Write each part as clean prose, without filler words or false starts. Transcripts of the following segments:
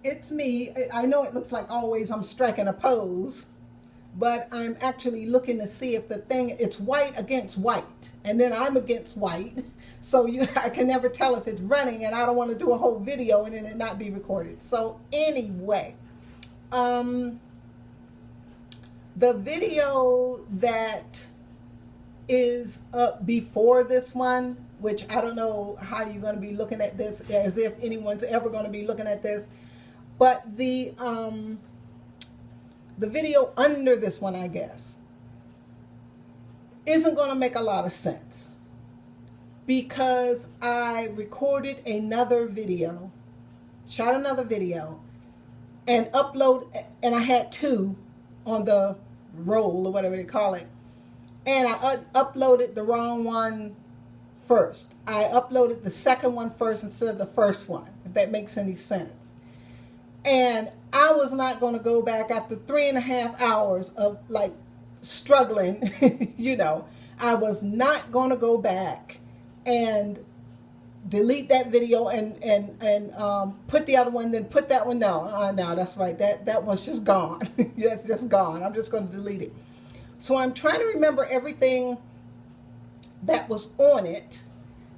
It's me. I know it looks like always I'm striking a pose, but I'm actually looking to see if the thing, it's white against white, and then I'm against white. So I can never tell if it's running, and I don't want to do a whole video and then it not be recorded. So anyway, um, the video that is up before this one, which I don't know how you're going to be looking at this, as if anyone's ever going to be looking at this, but the video under this one, I guess, isn't going to make a lot of sense, because I recorded another video, shot another video, and and I had two on the roll or whatever they call it, and I uploaded the wrong one first. I uploaded the second one first instead of the first one, if that makes any sense. And I was not going to go back after 3.5 hours of like struggling, I was not going to go back and delete that video and put the other one, then put that one. No, that's right. That one's just gone. That's just gone. I'm just going to delete it. So I'm trying to remember everything that was on it,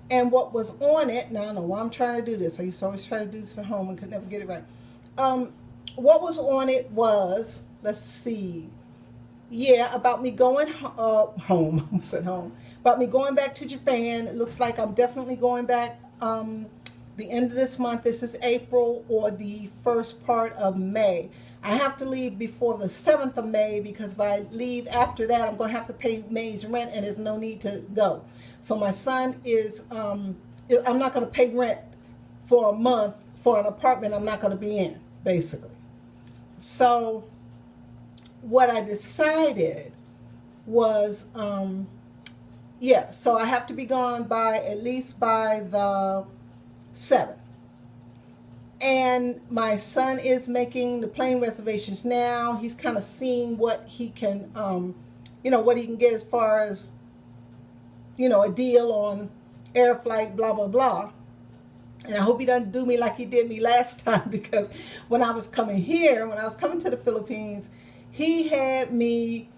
and what was on it. Now I know why I'm trying to do this. I used to always try to do this at home and could never get it right. What was on it was, let's see, about me going home. I said home. About me going back to Japan. It looks like I'm definitely going back the end of this month. This is April, or the first part of May. I have to leave before the 7th of May, because if I leave after that, I'm going to have to pay May's rent, and there's no need to go. So my son is, I'm not going to pay rent for a month for an apartment I'm not going to be in, basically. So what I decided was, so I have to be gone at least by the 7th. And my son is making the plane reservations now. He's kind of seeing what he can, what he can get as far as, a deal on air flight, blah, blah, blah. And I hope he doesn't do me like he did me last time, because when I was coming to the Philippines, he had me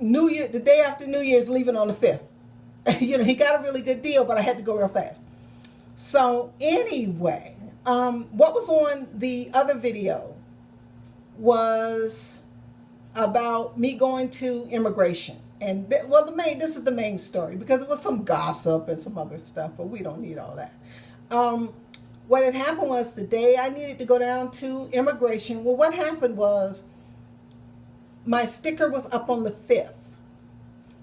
the day after New Year's, leaving on the 5th. He got a really good deal, but I had to go real fast. So anyway, what was on the other video was about me going to immigration. And this is the main story, because it was some gossip and some other stuff, but we don't need all that. What had happened was, the day I needed to go down to immigration, what happened was, my sticker was up on the 5th.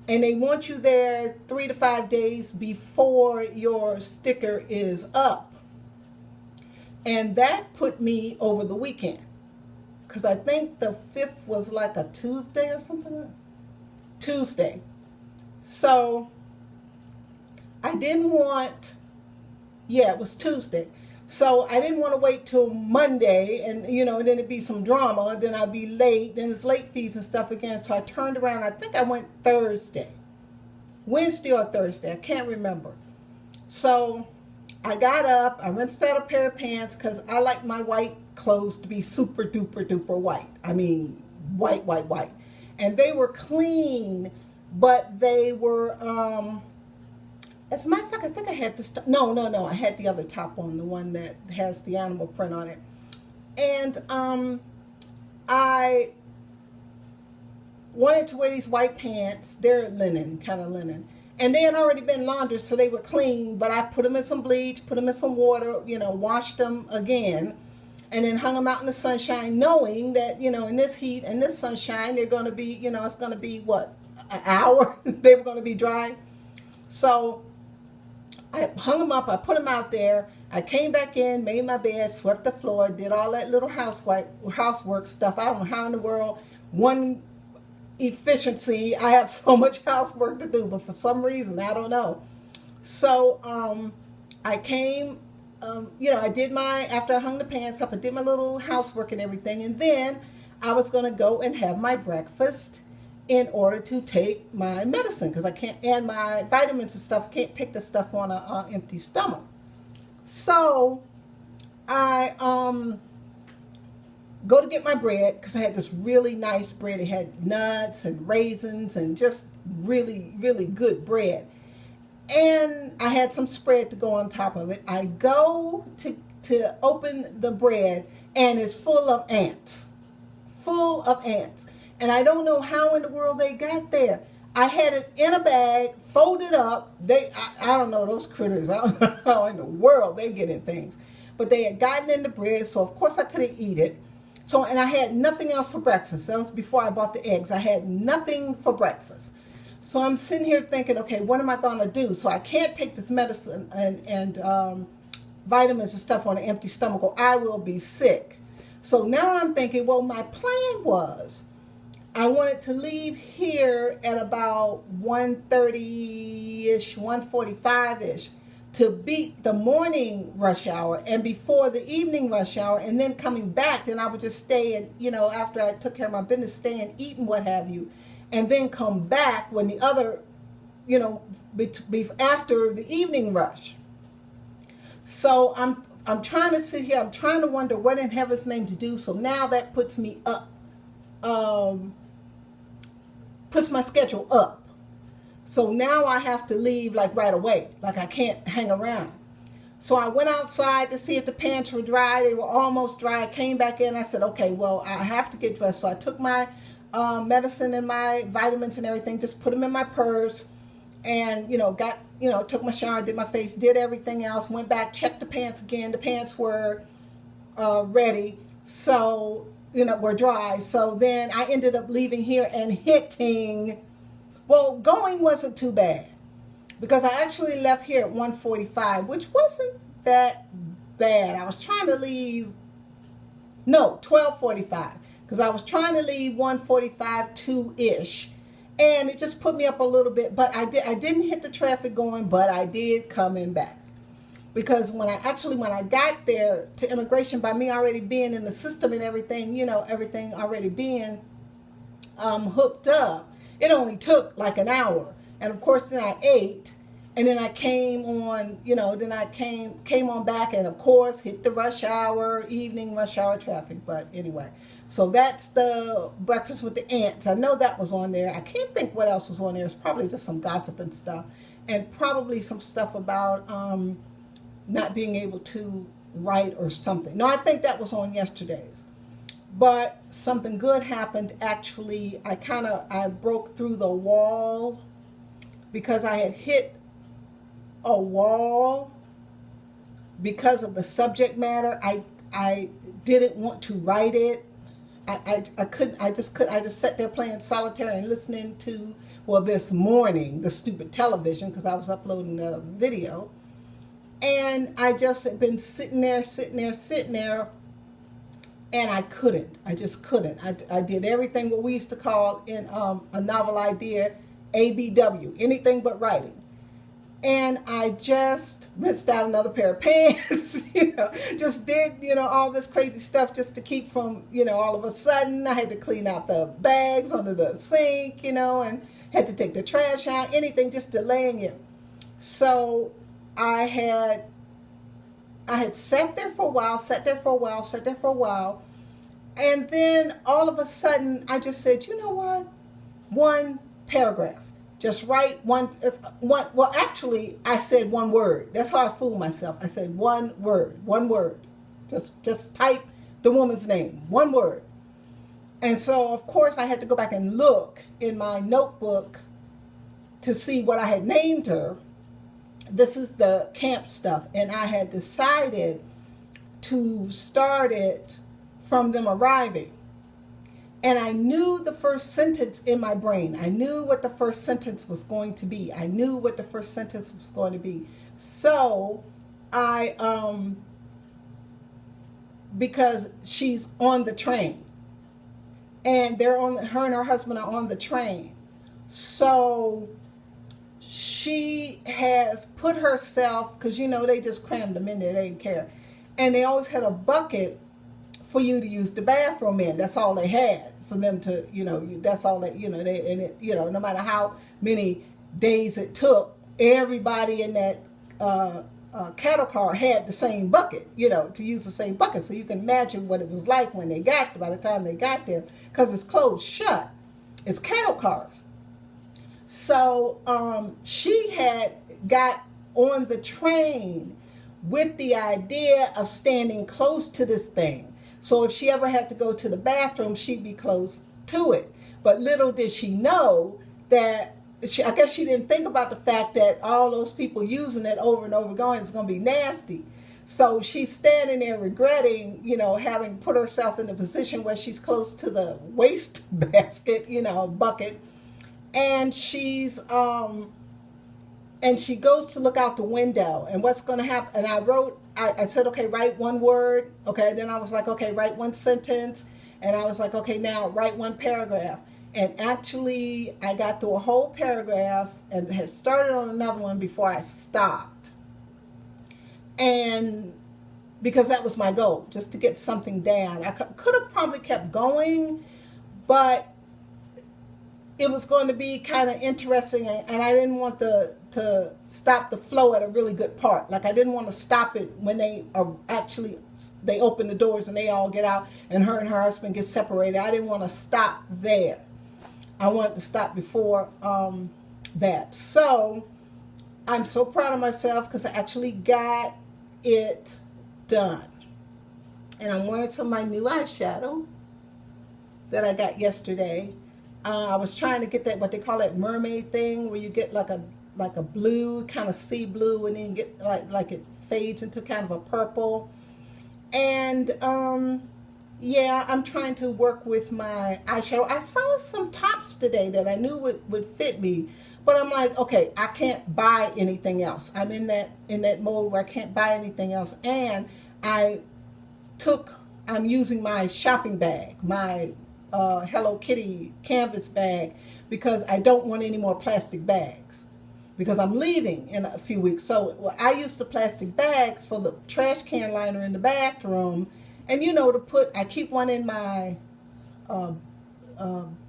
And they want you there 3 to 5 days before your sticker is up. And that put me over the weekend, because I think the 5th was like a Tuesday or something. Tuesday. So I didn't want, it was Tuesday. So I didn't want to wait till Monday and, and then it'd be some drama. Then I'd be late. Then it's late fees and stuff again. So I turned around. I think I went Wednesday or Thursday. I can't remember. So I got up. I rinsed out a pair of pants, because I like my white clothes to be super duper duper white. I mean, white. And they were clean, but they were, as a matter of fact, I think I had this. No. I had the other top on, the one that has the animal print on it. And I wanted to wear these white pants. They're linen, kind of linen. And they had already been laundered, so they were clean. But I put them in some bleach, put them in some water, washed them again. And then hung them out in the sunshine, knowing that, in this heat and this sunshine, they're going to be, it's going to be, an hour? They were going to be dry. So I hung them up, I put them out there, I came back in, made my bed, swept the floor, did all that little housework stuff. I don't know how in the world, one efficiency, I have so much housework to do, but for some reason, I don't know. So I came, I did after I hung the pants up, I did my little housework and everything, and then I was going to go and have my breakfast in order to take my medicine, because I can't, and my vitamins and stuff, can't take the stuff on an empty stomach. So I go to get my bread because I had this really nice bread. It had nuts and raisins and just really, really good bread. And I had some spread to go on top of it. I go to open the bread and it's full of ants. Full of ants. And I don't know how in the world they got there. I had it in a bag, folded up. I don't know, those critters. I don't know how in the world they get in things. But they had gotten in the bread, so of course I couldn't eat it. So, and I had nothing else for breakfast. That was before I bought the eggs. I had nothing for breakfast. So I'm sitting here thinking, okay, what am I going to do? So I can't take this medicine and vitamins and stuff on an empty stomach or I will be sick. So now I'm thinking, well, my plan was I wanted to leave here at about 1:30-ish, 1:45-ish to beat the morning rush hour and before the evening rush hour, and then coming back, then I would just stay and, after I took care of my business, stay and eat and what have you, and then come back when the other, after the evening rush. So I'm trying to sit here, I'm trying to wonder what in heaven's name to do. So now that puts me up, puts my schedule up. So now I have to leave like right away. Like I can't hang around. So I went outside to see if the pants were dry. They were almost dry. I came back in. I said, okay, well, I have to get dressed. So I took my medicine and my vitamins and everything, just put them in my purse and, took my shower, did my face, did everything else, went back, checked the pants again. The pants were ready. So, were dry. So then I ended up leaving here and hitting. Well, going wasn't too bad because I actually left here at 1:45, which wasn't that bad. I was trying to leave, 12:45, because I was trying to leave 1:45, 2-ish, and it just put me up a little bit. But I didn't hit the traffic going, but I did coming back. Because when I got there to immigration, by me already being in the system and everything, everything already being hooked up, it only took like an hour. And of course, then I ate. And then I came on, then I came on back and of course hit the rush hour, evening rush hour traffic. But anyway, so that's the breakfast with the ants. I know that was on there. I can't think what else was on there. It's probably just some gossip and stuff. And probably some stuff about not being able to write or something. No, I think that was on yesterday's. But something good happened. Actually, I broke through the wall because I had hit a wall because of the subject matter. I didn't want to write it. I couldn't. I just sat there playing solitaire and listening to, well, this morning, the stupid television, because I was uploading a video. And I just had been sitting there, and I couldn't. I just couldn't. I did everything what we used to call in a novel idea, ABW, anything but writing. And I just rinsed out another pair of pants, just did, all this crazy stuff just to keep from, all of a sudden I had to clean out the bags under the sink, and had to take the trash out, anything, just delaying it. So I had sat there for a while, and then all of a sudden I just said, you know what? One paragraph. Just write one, well, actually, I said one word. That's how I fooled myself. I said one word. Just type the woman's name, one word. And so, of course, I had to go back and look in my notebook to see what I had named her. This is the camp stuff. And I had decided to start it from them arriving. And I knew the first sentence in my brain. I knew what the first sentence was going to be. So because she's on the train. And her and her husband are on the train. So she has put herself, because they just crammed them in there, they didn't care. And they always had a bucket for you to use the bathroom in. That's all they had for them to, that's all that, no matter how many days it took, everybody in that cattle car had the same bucket, to use the same bucket. So you can imagine what it was like when they got, by the time they got there, because it's closed shut. It's cattle cars. So she had got on the train with the idea of standing close to this thing. So if she ever had to go to the bathroom, she'd be close to it. But little did she know that, I guess she didn't think about the fact that all those people using it over and over going is going to be nasty. So she's standing there regretting, having put herself in the position where she's close to the waste basket, bucket. And she goes to look out the window, and what's going to happen? And I said, okay, write one word. Okay, then I was like, okay, write one sentence. And I was like, okay, now write one paragraph. And actually, I got through a whole paragraph and had started on another one before I stopped. And because that was my goal, just to get something down. I could have probably kept going, but it was going to be kind of interesting, and I didn't want to stop the flow at a really good part. Like, I didn't want to stop it when they open the doors and they all get out and her husband get separated. I didn't want to stop there. I wanted to stop before that. So I'm so proud of myself because I actually got it done. And I'm wearing some of my new eyeshadow that I got yesterday. I was trying to get that, what they call that mermaid thing, where you get like a blue, kind of sea blue, and then you get like it fades into kind of a purple. And yeah, I'm trying to work with my eyeshadow. I saw some tops today that I knew would fit me, but I'm like, okay, I can't buy anything else. I'm in that mode where I can't buy anything else. And I'm using my shopping bag, my Hello Kitty canvas bag, because I don't want any more plastic bags, because I'm leaving in a few weeks. So I use the plastic bags for the trash can liner in the bathroom, and I keep one in my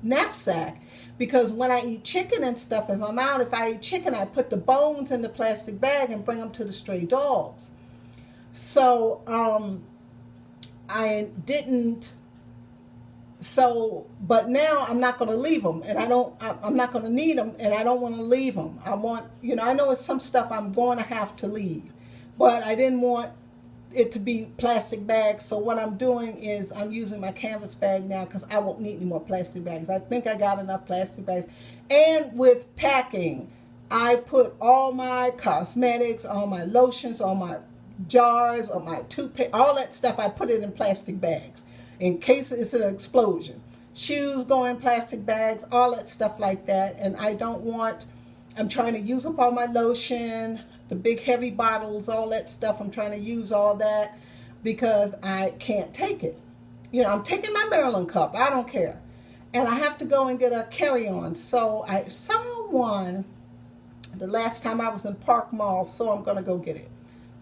knapsack, because when I eat chicken and stuff, if I eat chicken, I put the bones in the plastic bag and bring them to the stray dogs. So I didn't. But now I'm not going to leave them, and I'm not going to need them, and I don't want to leave them. I want, I know it's some stuff I'm going to have to leave, but I didn't want it to be plastic bags. So what I'm doing is I'm using my canvas bag now, because I won't need any more plastic bags. I think I got enough plastic bags. And with packing, I put all my cosmetics, all my lotions, all my jars, all my toothpaste, all that stuff, I put it in plastic bags, in case it's an explosion. Shoes go in plastic bags, all that stuff like that. And I'm trying to use up all my lotion, the big heavy bottles, all that stuff. I'm trying to use all that because I can't take it. I'm taking my Maryland cup, I don't care. And I have to go and get a carry-on. So I saw one the last time I was in Park Mall, so I'm going to go get it.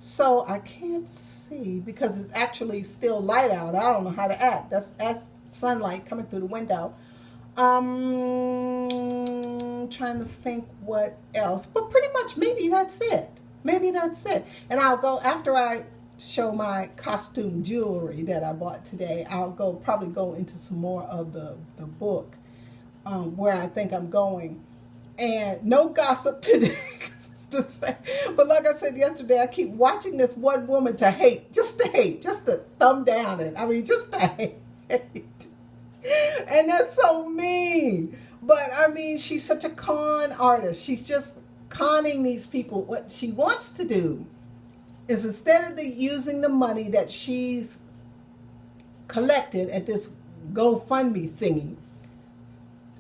So I can't see because it's actually still light out. I don't know how to act. That's sunlight coming through the window. Trying to think what else. But pretty much maybe that's it. And I'll go, after I show my costume jewelry that I bought today, I'll probably go into some more of the book where I think I'm going. And no gossip today. But like I said yesterday, I keep watching this one woman just to thumb down it. I mean, just to hate. And that's so mean. But I mean, she's such a con artist. She's just conning these people. What she wants to do is, instead of using the money that she's collected at this GoFundMe thingy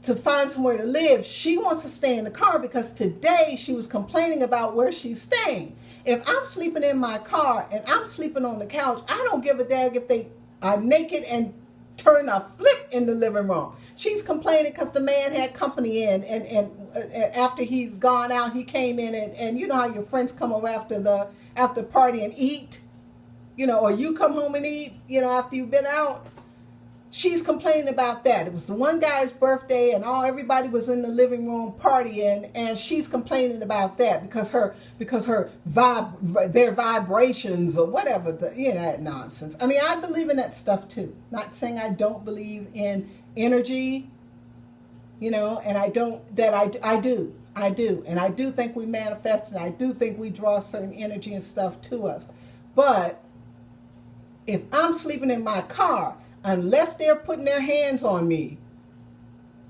to find somewhere to live, she wants to stay in the car, because today she was complaining about where she's staying. If I'm sleeping in my car and I'm sleeping on the couch, I don't give a dag if they are naked and turn a flip in the living room. She's complaining because the man had company in, and after he's gone out, he came in, and you know how your friends come over after the party and eat, or you come home and eat, after you've been out. she's complaining about that. It was the one guy's birthday and everybody was in the living room partying, and she's complaining about that because their vibrations or whatever, that nonsense. I mean, I believe in that stuff too. Not saying I don't believe in energy, and I do. And I do think we manifest, and I do think we draw certain energy and stuff to us. But if I'm sleeping in my car, unless they're putting their hands on me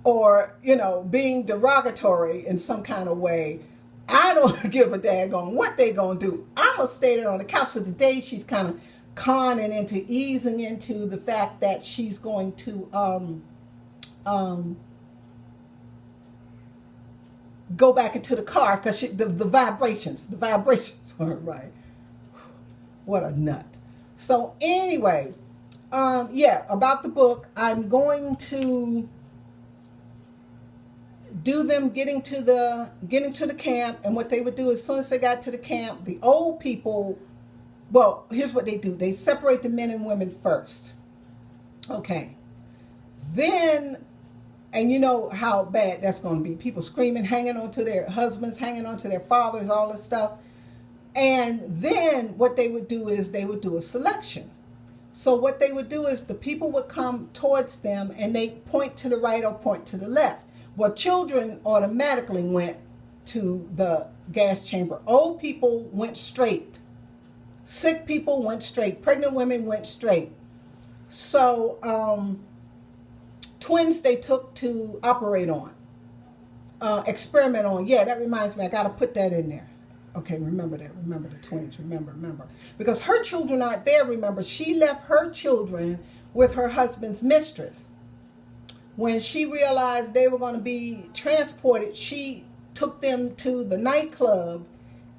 or, being derogatory in some kind of way, I don't give a daggone what they gonna do. I'm gonna stay there on the couch. So today she's kind of easing into the fact that she's going to go back into the car because the vibrations aren't right. What a nut. So anyway, about the book, I'm going to do them getting to the camp. And what they would do as soon as they got to the camp, the old people, well, here's what they do. They separate the men and women first. Okay. Then, and you know how bad that's going to be. People screaming, hanging on to their husbands, hanging on to their fathers, all this stuff. And then what they would do is they would do a selection. So what they would do is the people would come towards them and they point to the right or point to the left. Well, children automatically went to the gas chamber. Old people went straight. Sick people went straight. Pregnant women went straight. So twins they took to operate on, experiment on. Yeah, that reminds me. I got to put that in there. Okay, remember that. Remember the twins. Remember. Because her children aren't there, remember. She left her children with her husband's mistress. When she realized they were going to be transported, she took them to the nightclub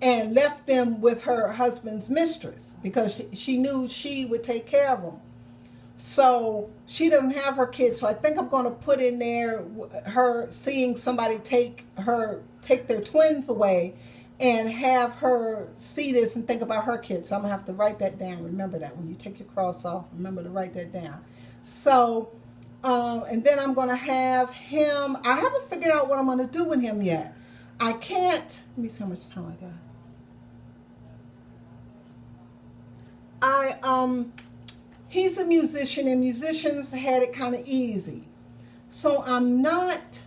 and left them with her husband's mistress because she knew she would take care of them. So she doesn't have her kids. So I think I'm going to put in there her seeing somebody take their twins away and have her see this and think about her kids. So I'm going to have to write that down. Remember that. When you take your cross off, remember to write that down. So, and then I'm going to have him. I haven't figured out what I'm going to do with him yet. I can't. Let me see how much time I got. He's a musician, and musicians had it kind of easy. So I'm not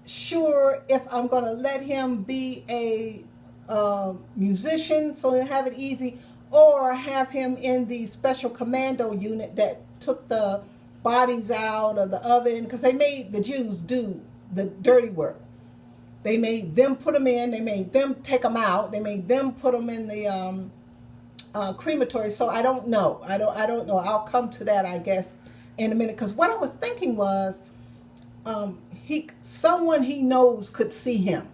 sure if I'm going to let him be a musician so he'll have it easy, or have him in the special commando unit that took the bodies out of the oven, because they made the Jews do the dirty work. They made them put them in, they made them take them out, they made them put them in the crematory. So I don't know. I don't know. I'll come to that, I guess, in a minute. Because what I was thinking was, someone he knows could see him,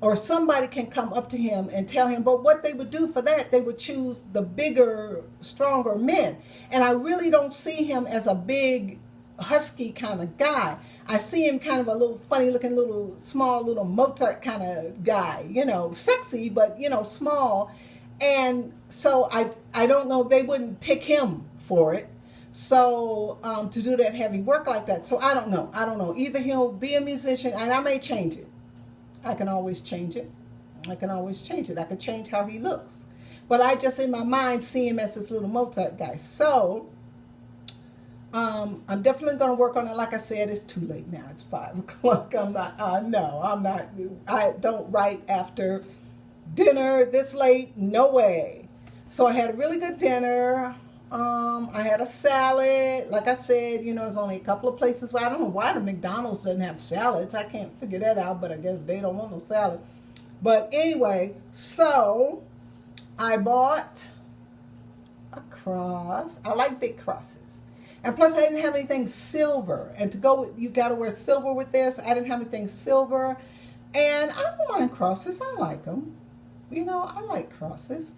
or somebody can come up to him and tell him. But what they would do for that, they would choose the bigger, stronger men. And I really don't see him as a big, husky kind of guy. I see him kind of a little funny looking, small little Mozart kind of guy. Sexy, but small. And so I don't know, they wouldn't pick him for it. So to do that heavy work like that. So I don't know. Either he'll be a musician, and I may change it. I can always change it. I can change how he looks. But I just in my mind see him as this little Mozart guy. So I'm definitely going to work on it. Like I said, it's too late now. It's 5 o'clock. I'm not. I don't write after dinner this late. No way. So I had a really good dinner. I had a salad. Like I said, there's only a couple of places where I don't know why the McDonald's doesn't have salads. I can't figure that out, but I guess they don't want no salad. But anyway, so I bought a cross. I like big crosses. And plus I didn't have anything silver. And to go with, you got to wear silver with this. I didn't have anything silver. And I don't mind crosses. I like them. I like crosses.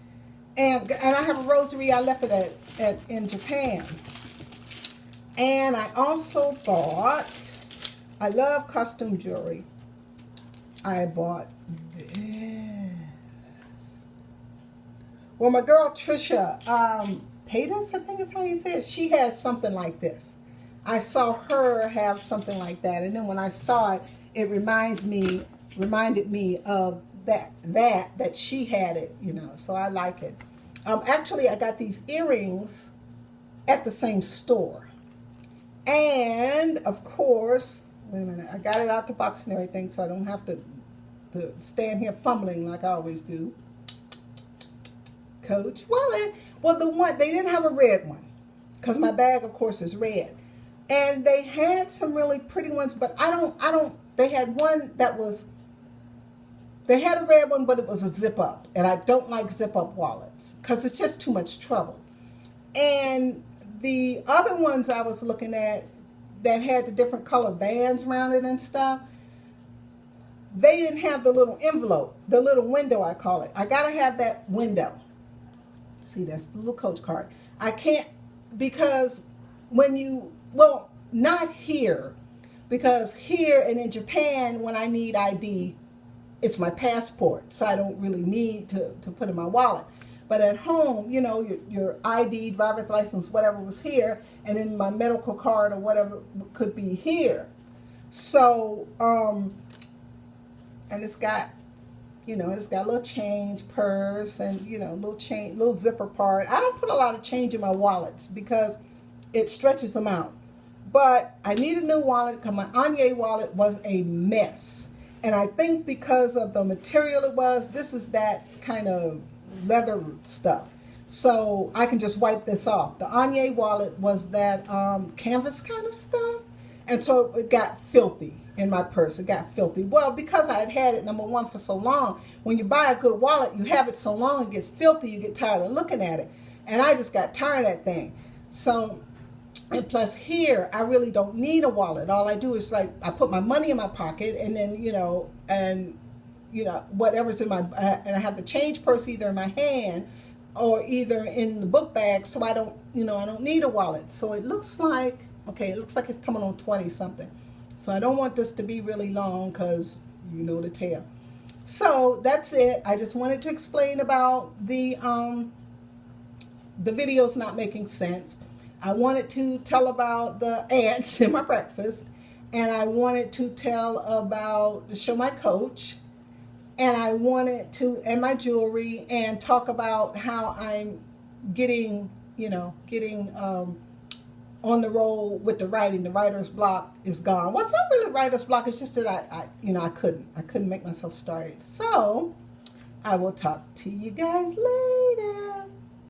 And I have a rosary. I left it in Japan. And I also bought, I love costume jewelry. I bought this. Well, my girl Trisha Paytas, I think is how you say it. She has something like this. I saw her have something like that, and then when I saw it, it reminded me of that she had it, you know. So I like it. Actually, I got these earrings at the same store, and of course, wait a minute, I got it out the box and everything, so I don't have to stand here fumbling like I always do. Coach wallet. Well, the one they didn't have a red one because my bag, of course, is red, and they had some really pretty ones, but I don't. They had one that was. They had a red one, but it was a zip up, and I don't like zip up wallets because it's just too much trouble. And the other ones I was looking at that had the different color bands around it and stuff, they didn't have the little envelope, the little window, I call it. I gotta have that window. See, that's the little Coach card. I can't, because when you, well, not here, because here and in Japan, when I need ID, it's my passport, so I don't really need to put in my wallet. But at home, you know, your ID, driver's license, whatever was here, and then my medical card or whatever could be here. So, and it's got, you know, it's got a little change purse and, you know, little zipper part. I don't put a lot of change in my wallets because it stretches them out. But I need a new wallet because my Anye wallet was a mess. And I think because of the material it was, this is that kind of leather stuff. So I can just wipe this off. The Anye wallet was that canvas kind of stuff. And so it got filthy in my purse. It got filthy. Well, because I had it, number one, for so long. When you buy a good wallet, you have it so long, it gets filthy. You get tired of looking at it. And I just got tired of that thing. So, and plus here, I really don't need a wallet. All I do is like, I put my money in my pocket and then, you know, whatever's in my, and I have the change purse either in my hand or either in the book bag. So I don't, you know, I don't need a wallet. So it looks like, okay, it looks like it's coming on 20 something. So I don't want this to be really long because you know the tale. So that's it. I just wanted to explain about the videos not making sense. I wanted to tell about the ants in my breakfast, and I wanted to show my Coach, and I wanted to, and my jewelry, and talk about how I'm getting on the roll with the writing. The writer's block is gone. Well, it's not really writer's block. It's just that I couldn't make myself start it. So I will talk to you guys later.